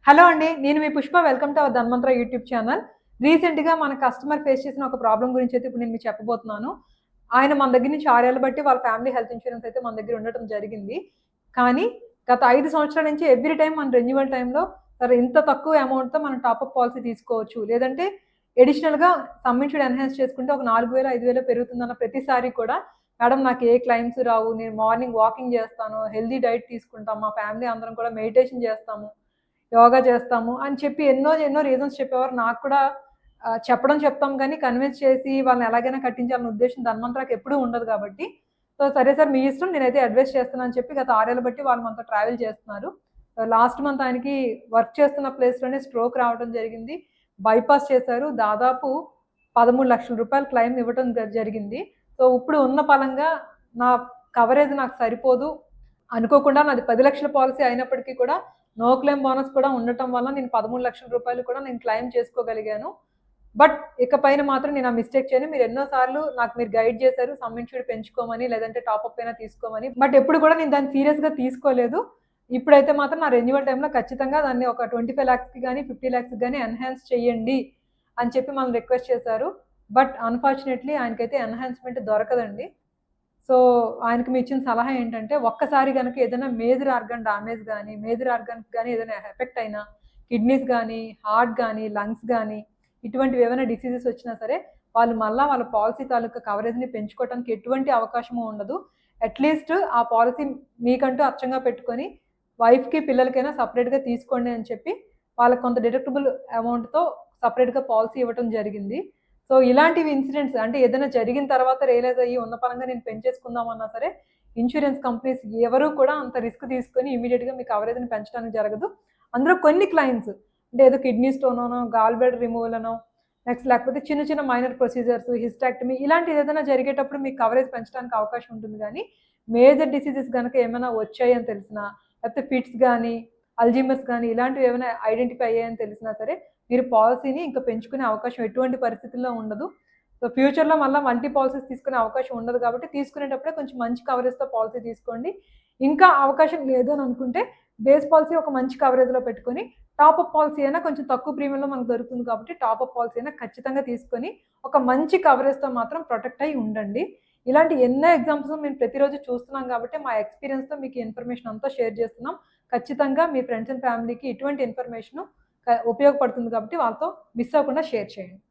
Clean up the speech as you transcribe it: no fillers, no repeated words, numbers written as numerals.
Hello అండి. నేను మీ Pushpa. Welcome to our Dhanvantara YouTube channel. రీసెంట్‌గా మన కస్టమర్ ఫేస్ చేసిన ఒక ప్రాబ్లమ్ గురించైతే ఇప్పుడు నేను మీకు చెప్పబోతున్నాను. ఆయన మన దగ్గర నుంచి 6 ఏళ్ల బట్టి వాళ్ళ ఫ్యామిలీ హెల్త్ ఇన్స్యూరెన్స్ అయితే మన దగ్గర ఉండటం జరిగింది. కానీ గత 5 సంవత్సరాల నుంచి ఎవ్రీ టైమ్ మన రెన్యువల్ టైమ్‌లో సరే ఇంత తక్కువ అమౌంట్‌తో మనం టాపప్ పాలిసీ తీసుకోవచ్చు. లేదంటే అడిషనల్‌గా సమ్ ఇన్ష్యూర్డ్ ఎన్హాన్స్ చేసుకుంటే ఒక 4000, 5000 పెరుగుతుందన్న ప్రతిసారి కూడా మేడం నాకు ఏ క్లెయిమ్స్ రావు. నేను మార్నింగ్ వాకింగ్ చేస్తాను. హెల్తీ డైట్ తీసుకుంటాం. మా ఫ్యామిలీ అందరం కూడా మెడిటేషన్ చేస్తాము. యోగా చేస్తాము అని చెప్పి ఎన్నో ఎన్నో రీజన్స్ చెప్పేవారు. నాకు కూడా చెప్పడం చెప్తాం గానీ, కన్విన్స్ చేసి వాళ్ళని ఎలాగైనా కట్టించాలన్న ఉద్దేశ్యం ధన్వంతరికి ఎప్పుడూ ఉండదు కాబట్టి, సో సరే సార్ మీ ఇష్టం నేనైతే అడ్వైస్ చేస్తున్నా అని చెప్పి గత 6 ఏళ్ల బట్టి వాళ్ళు మనతో ట్రావెల్ చేస్తున్నారు. లాస్ట్ మంత్ ఆయనకి వర్క్ చేస్తున్న ప్లేస్‌లోనే స్ట్రోక్ రావడం జరిగింది. బైపాస్ చేశారు. దాదాపు 13,00,000 రూపాయలు క్లెయిమ్ ఇవ్వటం జరిగింది. సో ఇప్పుడు ఉన్న పలంగా నా కవరేజ్ నాకు సరిపోదు. అనుకోకుండా నాది 10,00,000 పాలిసీ అయినప్పటికీ కూడా నో క్లెయిమ్ బోనస్ కూడా ఉండటం వల్ల నేను 13,00,000 రూపాయలు కూడా నేను క్లెయిమ్ చేసుకోగలిగాను. బట్ ఇకపైన మాత్రం నేను ఆ మిస్టేక్ చేయను. మీరు ఎన్నో సార్లు నాకు మీరు గైడ్ చేశారు. సమ్ ఇన్ష్యూర్డ్ పెంచుకోమని, లేదంటే టాపప్ అయినా తీసుకోమని. బట్ ఎప్పుడు కూడా నేను దాన్ని సీరియస్‌గా తీసుకోలేదు. ఇప్పుడైతే మాత్రం నా రెన్యువల్ టైమ్‌లో ఖచ్చితంగా దాన్ని ఒక 25,00,000కి గాని, 50,00,000కి గాని ఎన్హాన్స్ చేయండి అని చెప్పి మనల్ని రిక్వెస్ట్ చేశారు. బట్ అన్‌ఫార్చునేట్‌లీ ఆయనకైతే ఎన్హాన్స్‌మెంట్ దొరకదండి. సో, ఆయనకి మీరిచ్చిన సలహా ఏంటంటే, ఒక్కసారి గనక ఏదైనా మేజర్ ఆర్గాన్ డ్యామేజ్ గాని, మేజర్ ఆర్గాన్‌కి గాని ఏదైనా ఎఫెక్ట్ అయినా, కిడ్నీస్ గాని, హార్ట్ గాని, లంగ్స్ గాని, ఇటువంటివి ఏవైనా డిసీజెస్ వచ్చినా సరే, వాళ్ళు మళ్ళా వాళ్ళ పాలిసీ తాలూకా కవరేజ్‌ని పెంచుకోవటానికి ఎటువంటి అవకాశము ఉండదు. అట్‌లీస్ట్ ఆ పాలిసీ మీకంటూ అచ్చంగా పెట్టుకొని, వైఫ్‌కి, పిల్లలకైనా సెపరేట్‌గా తీసుకోండి అని చెప్పి, వాళ్ళకి కొంత డిడక్టబుల్ అమౌంట్‌తో సెపరేట్‌గా పాలిసీ ఇవ్వటం జరిగింది. సో, ఇలాంటివి ఇన్సిడెంట్స్ అంటే ఏదైనా జరిగిన తర్వాత రియలైజ్ అయ్యి ఉన్న పరంగా నేను పెంచేసుకుందామన్నా సరే, ఇన్స్యూరెన్స్ కంపెనీస్ ఎవరు కూడా అంత రిస్క్ తీసుకొని ఇమ్మీడియేట్‌గా మీ కవరేజ్‌ని పెంచడానికి జరగదు. అందులో కొన్ని క్లెయిమ్స్ అంటే ఏదో కిడ్నీ స్టోననో, గాల్ బ్లాడర్ రిమూవల్ అనో, నెక్స్ట్ లేకపోతే చిన్న చిన్న మైనర్ ప్రొసీజర్స్, హిస్టెక్టమీ ఇలాంటిది ఏదైనా జరిగేటప్పుడు మీకు కవరేజ్ పెంచడానికి అవకాశం ఉంటుంది గానీ, మేజర్ డిసీజెస్ గనక ఏమైనా వచ్చాయని తెలిసినా, లేకపోతే ఫిట్స్ గానీ, అల్జీమర్స్ గానీ ఇలాంటివి ఏమైనా ఐడెంటిఫై అయ్యాయని తెలిసినా సరే మీరు పాలిసీని ఇంకా పెంచుకునే అవకాశం ఎటువంటి పరిస్థితుల్లో ఉండదు. సో, ఫ్యూచర్‌లో మళ్ళా మల్టీ పాలిసీస్ తీసుకునే అవకాశం ఉండదు కాబట్టి, తీసుకునేటప్పుడే కొంచెం మంచి కవరేజ్‌తో పాలిసీ తీసుకోండి. ఇంకా అవకాశం లేదు అని అనుకుంటే, బేస్ పాలిసీ ఒక మంచి కవరేజ్‌లో పెట్టుకొని, టాపప్ పాలిసీ అయినా కొంచెం తక్కువ ప్రీమియంలో మనకు దొరుకుతుంది కాబట్టి, టాపప్ పాలిసీ అయినా ఖచ్చితంగా తీసుకొని, ఒక మంచి కవరేజ్‌తో మాత్రం ప్రొటెక్ట్ అయ్యి ఉండండి. ఇలాంటి ఎన్నో ఎగ్జాంపుల్స్ మేము ప్రతిరోజు చూస్తున్నాం కాబట్టి, మా ఎక్స్‌పీరియన్స్‌తో మీకు ఈ ఇన్ఫర్మేషన్ అంతా షేర్ చేస్తున్నాం. ఖచ్చితంగా మీ ఫ్రెండ్స్ అండ్ ఫ్యామిలీకి ఇటువంటి ఇన్ఫర్మేషను ఉపయోగపడుతుంది కాబట్టి వాళ్ళతో మిస్ అవ్వకుండా షేర్ చేయండి.